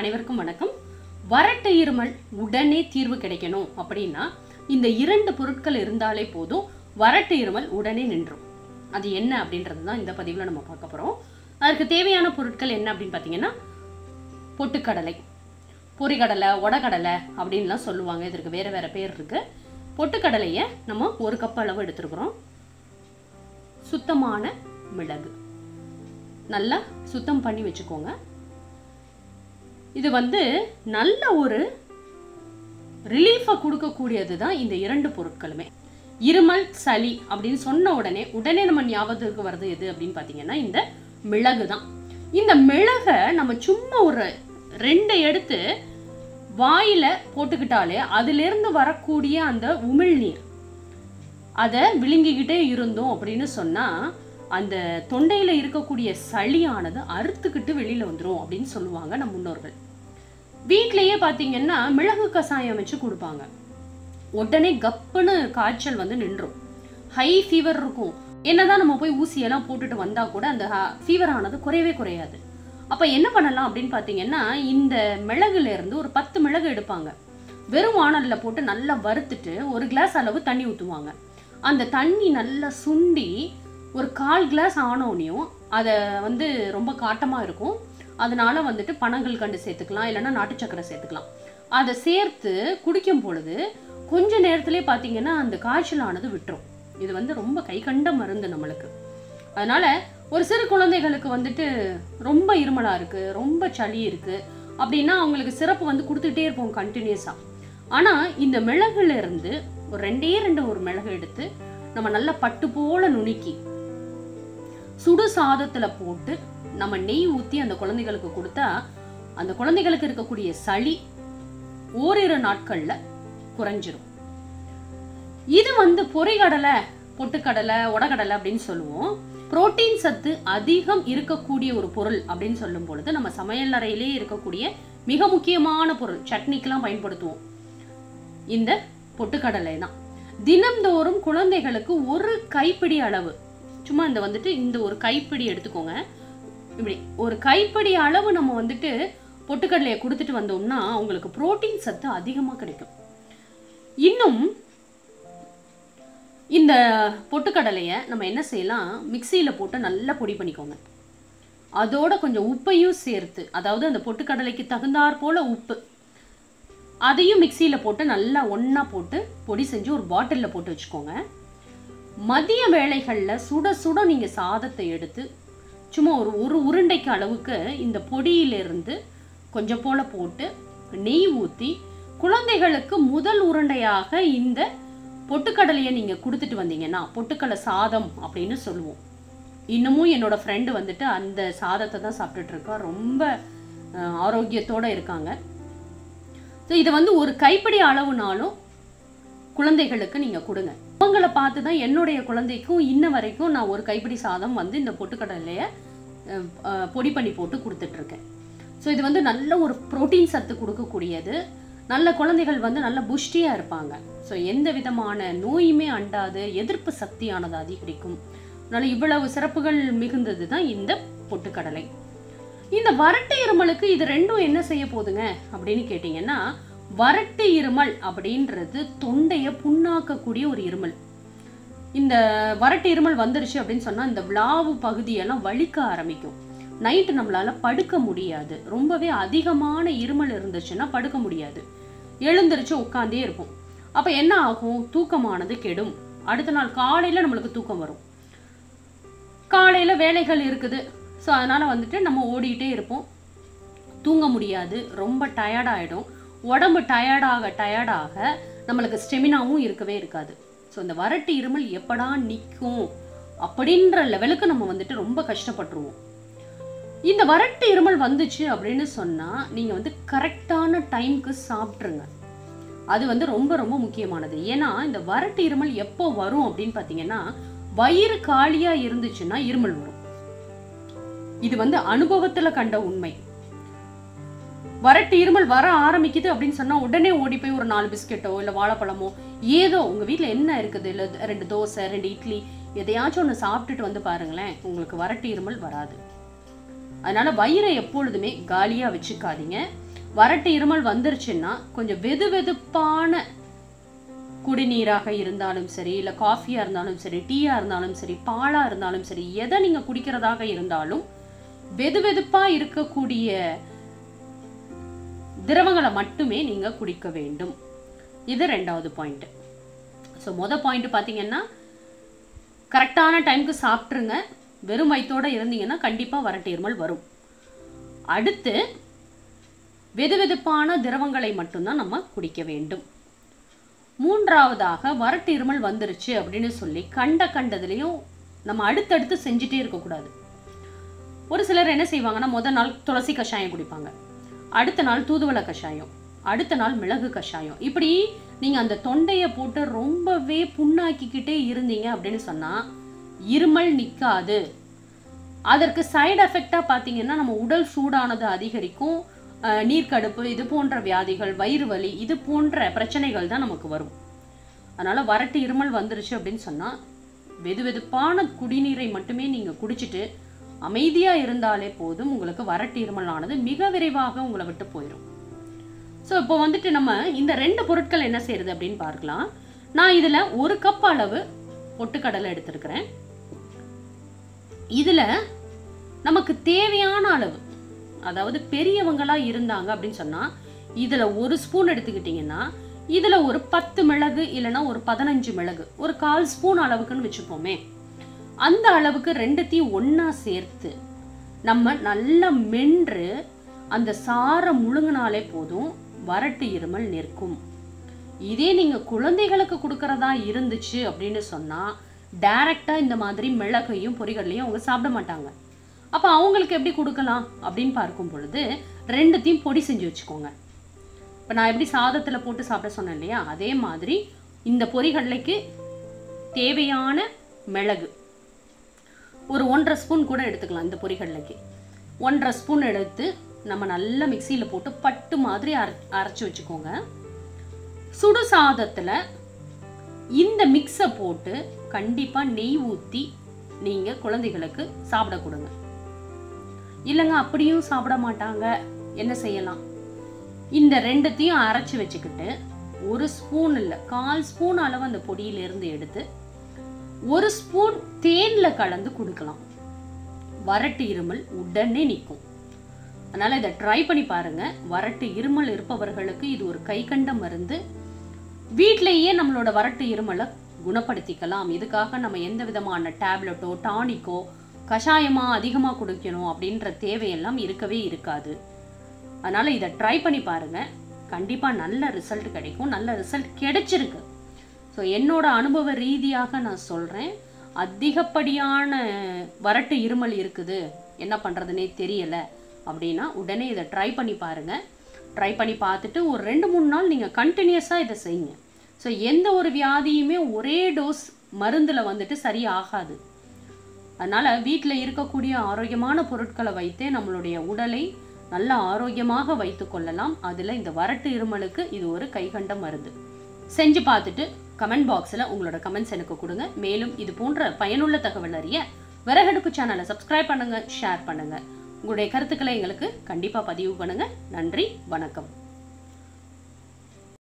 அனைவருக்கும் வணக்கம். வறட்டு இருமல் உடனே தீர்வு கிடைக்கணும் அப்படின்னா இந்த இரண்டு பொருட்கள் இருந்தாலே போதும், வறட்டு இருமல் உடனே நின்றும். அது என்ன அப்படின்றது தான் இந்த பதிவில் நம்ம பார்க்க போகிறோம். அதற்கு தேவையான பொருட்கள் என்ன அப்படின்னு பார்த்தீங்கன்னா, பொட்டுக்கடலை, பொரிகடலை, உடகடலை அப்படின்லாம் சொல்லுவாங்க. இதற்கு வேறு வேறு பேர் இருக்குது. பொட்டுக்கடலையை நம்ம 1 கப் அளவு எடுத்துருக்குறோம். சுத்தமான மிளகு நல்லா சுத்தம் பண்ணி வச்சுக்கோங்க. இது நல்ல ஒரு ரிலீஃபை கொடுக்கக்கூடியது தான் இந்த இரண்டு பொருட்களுமே. இருமல், சளி அப்படின்னு சொன்ன உடனே நம்ம ஞாபகத்துக்கு வருது எது அப்படின்னு பார்த்தீங்கன்னா இந்த மிளகு தான். இந்த மிளகை நம்ம சும்மா ஒரு 2 எடுத்து வாயில போட்டுக்கிட்டாலே அதிலிருந்து வரக்கூடிய அந்த உமிழ்நீர் அதை விழுங்கிக்கிட்டே இருந்தோம் அப்படின்னு சொன்னா அந்த தொண்டையில இருக்கக்கூடிய சளியானது அறுத்துக்கிட்டு வெளியில வந்துடும் அப்படின்னு சொல்லுவாங்க நம் முன்னோர்கள். வீட்லயே பார்த்தீங்கன்னா மிளகு கசாயம் வச்சு கொடுப்பாங்க. உடனே கப்புன்னு காய்ச்சல் நின்றும். ஹை ஃபீவர் இருக்கும். என்னதான் நம்ம போய் ஊசியெல்லாம் போட்டுட்டு வந்தா கூட அந்த ஃபீவர் ஆனது குறையவே குறையாது. அப்ப என்ன பண்ணலாம் அப்படின்னு பார்த்தீங்கன்னா, இந்த மிளகுல இருந்து ஒரு 10 மிளகு எடுப்பாங்க. வெறும் வாணல்ல போட்டு நல்லா வறுத்துட்டு 1 கிளாஸ் அளவு தண்ணி ஊற்றுவாங்க. அந்த தண்ணி நல்லா சுண்டி ஒரு 1/4 கிளாஸ் ஆனோனையும் அதை ரொம்ப காட்டமாக இருக்கும். அதனால பனங்கல்கண்டு சேர்த்துக்கலாம், இல்லைன்னா நாட்டு சக்கரை சேர்த்துக்கலாம். அதை சேர்த்து குடிக்கும் பொழுது கொஞ்ச நேரத்திலே பார்த்தீங்கன்னா அந்த காய்ச்சலானது விட்டுரும். இது ரொம்ப கை கண்ட மருந்து நம்மளுக்கு. அதனால ஒரு சிறு குழந்தைகளுக்கு ரொம்ப இருமலா இருக்கு, ரொம்ப சளி இருக்கு அப்படின்னா அவங்களுக்கு சிரப்பு கொடுத்துக்கிட்டே இருப்போம் கண்டினியூஸா. ஆனா இந்த மிளகுல இருந்து ஒரு 2 ஒரு மிளகு எடுத்து நம்ம நல்லா பட்டு போல நுணுக்கி சுடு சாதத்துல போட்டு நம்ம நெய் ஊத்தி அந்த குழந்தைகளுக்கு கொடுத்தா அந்த குழந்தைகளுக்கு இருக்கக்கூடிய சளி ஓரிரு நாட்கள்ல குறைஞ்சிரும். இது பொரிகடலை, பொட்டுக்கடலை, உடகடலை அப்படின்னு சொல்லுவோம். புரோட்டீன் சத்து அதிகம் இருக்கக்கூடிய ஒரு பொருள் அப்படின்னு சொல்லும் பொழுது நம்ம சமையல் அறையிலே இருக்கக்கூடிய மிக முக்கியமான பொருள், சட்னிக்கெல்லாம் பயன்படுத்துவோம் இந்த பொட்டுக்கடலை தான். தினம்தோறும் குழந்தைகளுக்கு 1 கைப்பிடி அளவு, சும்மா இந்த ஒரு கைப்பிடி எடுத்துக்கோங்க. இப்படி ஒரு கைப்பிடி அளவு நம்ம பொட்டுக்கடலையை கொடுத்துட்டு வந்தோம்னா அவங்களுக்கு புரோட்டீன் சத்து அதிகமாக கிடைக்கும். இன்னும் இந்த பொட்டுக்கடலையை நம்ம என்ன செய்யலாம், மிக்சியில் போட்டு நல்லா பொடி பண்ணிக்கோங்க. அதோட கொஞ்சம் உப்பையும் சேர்த்து, அதாவது அந்த பொட்டுக்கடலைக்கு தகுந்தாற் போல உப்பு, அதையும் மிக்சியில் போட்டு நல்லா ஒன்றா போட்டு பொடி செஞ்சு ஒரு பாட்டிலில் போட்டு வச்சுக்கோங்க. மதிய வேளைகளில் சுட சுட நீங்கள் சாதத்தை எடுத்து சும்மா ஒரு உருண்டைக்கு அளவுக்கு இந்த பொடியிலிருந்து கொஞ்சம் போல போட்டு நெய் ஊற்றி குழந்தைகளுக்கு முதல் உருண்டையாக இந்த பொட்டுக்கடலையை நீங்கள் கொடுத்துட்டு வந்தீங்கன்னா பொட்டுக்கடலை சாதம் அப்படின்னு சொல்லுவோம். இன்னமும் என்னோட ஃப்ரெண்டு அந்த சாதத்தை தான் சாப்பிட்டுட்டு இருக்கா. ரொம்ப ஆரோக்கியத்தோடு இருக்காங்க. ஸோ இதை ஒரு கைப்பிடி அளவுனாலும் குழந்தைகளுக்கு நீங்கள் கொடுங்க. அவங்கள பார்த்து தான் என்னுடைய குழந்தைக்கும் இன்ன வரைக்கும் நான் ஒரு கைப்பிடி சாதம் இந்த பொட்டுக்கடலையை பொடி பண்ணி போட்டு கொடுத்துட்ருக்கேன். ஸோ இது நல்ல ஒரு புரோட்டீன் சத்து கொடுக்கக்கூடியது. நல்ல குழந்தைகள் நல்ல புஷ்டியாக இருப்பாங்க. ஸோ எந்த விதமான நோயுமே அண்டாது, எதிர்ப்பு சக்தியானது அதிகரிக்கும். அதனால் இவ்வளவு சிறப்புகள் மிகுந்தது தான் இந்த பொட்டுக்கடலை. இந்த வறட்டு இருமலுக்கு இது ரெண்டும் என்ன செய்ய போகுதுங்க அப்படின்னு கேட்டிங்கன்னா, வறட்டு இருமல் அப்படின்றது தொண்டையை புண்ணாக்கக்கூடிய ஒரு இருமல். இந்த வறட்டு இருமல் வந்துருச்சு அப்படின்னு சொன்னால் இந்த விளாவு பகுதியெல்லாம் வலிக்க ஆரம்பிக்கும். நைட்டு நம்மளால் படுக்க முடியாது. ரொம்பவே அதிகமான இருமல் இருந்துச்சுன்னா படுக்க முடியாது. எழுந்திரிச்சு உட்காந்தே இருக்கும். அப்போ என்ன ஆகும், தூக்கமானது கெடும். அடுத்த நாள் காலையில் நம்மளுக்கு தூக்கம் வரும். காலையில் வேலைகள் இருக்குது. ஸோ அதனால் நம்ம ஓடிக்கிட்டே இருப்போம், தூங்க முடியாது, ரொம்ப டயர்டாகிடும். உடம்பு டயர்டாக நம்மளுக்கு ஸ்டெமினாவும் இருக்கவே இருக்காது. ஸோ இந்த வறட்டு இருமல் எப்படா நிற்கும் அப்படின்ற லெவலுக்கு நம்ம ரொம்ப கஷ்டப்பட்டுருவோம். இந்த வறட்டு இருமல் வந்துச்சு அப்படின்னு சொன்னால் நீங்கள் கரெக்டான டைமுக்கு சாப்பிட்ருங்க. அது ரொம்ப ரொம்ப முக்கியமானது. ஏன்னா இந்த வறட்டு இருமல் எப்போ வரும் அப்படின்னு பார்த்தீங்கன்னா, வயிறு காலியாக இருந்துச்சுன்னா இருமல் வரும். இது அனுபவத்தில் கண்ட உண்மை. வறட்டு இருமல் வர ஆரம்பிக்குது அப்படின்னு சொன்னால் உடனே ஓடி போய் ஒரு 4 பிஸ்கெட்டோ இல்லை வாழைப்பழமோ ஏதோ உங்கள் வீட்டில் என்ன இருக்குது, இல்லை 2 தோசை 2 இட்லி எதையாச்சும் ஒன்று சாப்பிட்டுட்டு பாருங்களேன், உங்களுக்கு வறட்டு இருமல் வராது. அதனால் வயிறை எப்பொழுதுமே காலியாக வச்சுக்காதீங்க. வறட்டு இருமல் வந்துருச்சுன்னா கொஞ்சம் வெது வெதுப்பான குடிநீராக இருந்தாலும் சரி, இல்லை காஃபியாக இருந்தாலும் சரி, டீயாக இருந்தாலும் சரி, பாலாக இருந்தாலும் சரி, எதை நீங்கள் குடிக்கிறதாக இருந்தாலும் வெது வெதுப்பாக இருக்கக்கூடிய திரவங்களை மட்டுமே நீங்கள் குடிக்க வேண்டும். இது 2வது பாயிண்ட். ஸோ பாயிண்ட் பார்த்தீங்கன்னா கரெக்டான டைமுக்கு சாப்பிட்ருங்க. வெறும் வயிற்றோடு இருந்தீங்கன்னா கண்டிப்பாக வறட்டு இருமல் வரும். அடுத்து வெது வெதுப்பான திரவங்களை மட்டும்தான் நம்ம குடிக்க வேண்டும். 3வதாக வறட்டு இருமல் வந்துருச்சு அப்படின்னு சொல்லி கண்டதுலேயும் நம்ம அடுத்தடுத்து செஞ்சுட்டே இருக்கக்கூடாது. ஒரு சிலர் என்ன செய்வாங்கன்னா முதல் நாள் துளசி கஷாயம் குடிப்பாங்க, அடுத்த நாள் தூதுவளை கஷாயம், அடுத்த நாள் மிளகு கஷாயம். இப்படி நீங்கள் அந்த தொண்டையை போட்டு ரொம்பவே புண்ணாக்கிக்கிட்டே இருந்தீங்க அப்படின்னு சொன்னால் இருமல் நிற்காது. அதற்கு சைடு எஃபெக்டாக பார்த்தீங்கன்னா நம்ம உடல் சூடானது அதிகரிக்கும், நீர்க்கடுப்பு, இது போன்ற வியாதிகள், வயிறு வலி, இது போன்ற பிரச்சனைகள் தான் நமக்கு வரும். அதனால் வறட்டு இருமல் வந்துருச்சு அப்படின்னு சொன்னால் வெது வெதுப்பான குடிநீரை மட்டுமே நீங்கள் குடிச்சிட்டு அமைதியாக இருந்தாலே போதும். உங்களுக்கு வறட்டு இருமலானது மிக விரைவாக உங்களை விட்டு போயிடும். ஸோ இப்போ வந்துட்டு நம்ம இந்த 2 பொருட்கள் என்ன செய்யறது அப்படின்னு பார்க்கலாம். நான் இதில் 1 கப் அளவு பொட்டுக்கடலை எடுத்திருக்கிறேன். இதில் நமக்கு தேவையான அளவு, அதாவது பெரியவங்களா இருந்தாங்க அப்படின்னு சொன்னால் இதில் 1 ஸ்பூன் எடுத்துக்கிட்டிங்கன்னா இதில் ஒரு 10 மிளகு இல்லைன்னா ஒரு 15 மிளகு, ஒரு 1/4 ஸ்பூன் அளவுக்குன்னு வச்சுப்போமே, அந்த அளவுக்கு 2த்தையும் ஒன்றா சேர்த்து நம்ம நல்லா மென்று அந்த சாரை முழுங்கினாலே போதும், வறட்டு இருமல் நிற்கும். இதே நீங்கள் குழந்தைகளுக்கு கொடுக்கறதா இருந்துச்சு அப்படின்னு சொன்னால் டைரெக்டாக இந்த மாதிரி மிளகையும் பொரிகடலையும் அவங்க சாப்பிட மாட்டாங்க. அப்போ அவங்களுக்கு எப்படி கொடுக்கலாம் அப்படின்னு பார்க்கும் பொழுது 2த்தையும் பொடி செஞ்சு வச்சுக்கோங்க. இப்போ நான் எப்படி சாதத்தில் போட்டு சாப்பிட சொன்னேன் இல்லையா, அதே மாதிரி இந்த பொரிகடலைக்கு தேவையான மிளகு ஒரு 1.5 ஸ்பூன் கூட எடுத்துக்கலாம். இந்த பொரிகடலைக்கு 1.5 ஸ்பூன் எடுத்து நம்ம நல்லா மிக்சியில் போட்டு பட்டு மாதிரி அரைச்சி வச்சுக்கோங்க. சுடு சாதத்தில் இந்த மிக்ஸை போட்டு கண்டிப்பாக நெய் ஊற்றி நீங்கள் குழந்தைகளுக்கு சாப்பிட கொடுங்க. இல்லைங்க அப்படியும் சாப்பிட மாட்டாங்க, என்ன செய்யலாம்? இந்த 2த்தையும் அரைச்சி வச்சுக்கிட்டு 1 ஸ்பூன் இல்லை 1/4 ஸ்பூன் அளவு அந்த பொடியிலிருந்து எடுத்து 1 ஸ்பூன் தேனில் கலந்து கொடுக்கலாம். வறட்டு இருமல் உடனே நிற்கும். அதனால் இதை ட்ரை பண்ணி பாருங்கள். வறட்டு இருமல் இருப்பவர்களுக்கு இது ஒரு கை கண்ட மருந்து. வீட்டிலேயே நம்மளோட வறட்டு இருமலை குணப்படுத்திக்கலாம். இதுக்காக நம்ம எந்த விதமான டேப்லெட்டோ டானிக்கோ கஷாயமாக அதிகமாக குடிக்கணும் அப்படின்ற தேவையெல்லாம் இருக்கவே இருக்காது. அதனால் இதை ட்ரை பண்ணி பாருங்கள். கண்டிப்பாக நல்ல ரிசல்ட் கிடைக்கும். நல்ல ரிசல்ட் கிடைச்சிருக்கு. ஸோ என்னோட அனுபவ ரீதியாக நான் சொல்கிறேன். அதிகப்படியான வறட்டு இருமல் இருக்குது, என்ன பண்ணுறதுனே தெரியலை அப்படின்னா உடனே இதை ட்ரை பண்ணி பாருங்கள். ட்ரை பண்ணி பார்த்துட்டு ஒரு 2-3 நாள் நீங்கள் கண்டினியூஸாக இதை செய்யுங்க. ஸோ எந்த ஒரு வியாதியுமே ஒரே டோஸ் மருந்தில் வந்துட்டு சரியாகாது. அதனால் வீட்டில் இருக்கக்கூடிய ஆரோக்கியமான பொருட்களை வைத்தே நம்மளுடைய உடலை நல்ல ஆரோக்கியமாக வைத்து கொள்ளலாம். அதில் இந்த வறட்டு இருமலுக்கு இது ஒரு கைகண்ட மருந்து. செஞ்சு பார்த்துட்டு கமெண்ட் பாக்ஸில் உங்களோட கமெண்ட்ஸ் எனக்கு கொடுங்க. மேலும் இது போன்ற பயனுள்ள தகவல் அறிய விறகடுப்பு சேனலை சப்ஸ்கிரைப் பண்ணுங்கள், ஷேர் பண்ணுங்கள். உங்களுடைய கருத்துக்களை எங்களுக்கு கண்டிப்பாக பதிவு பண்ணுங்கள். நன்றி, வணக்கம்.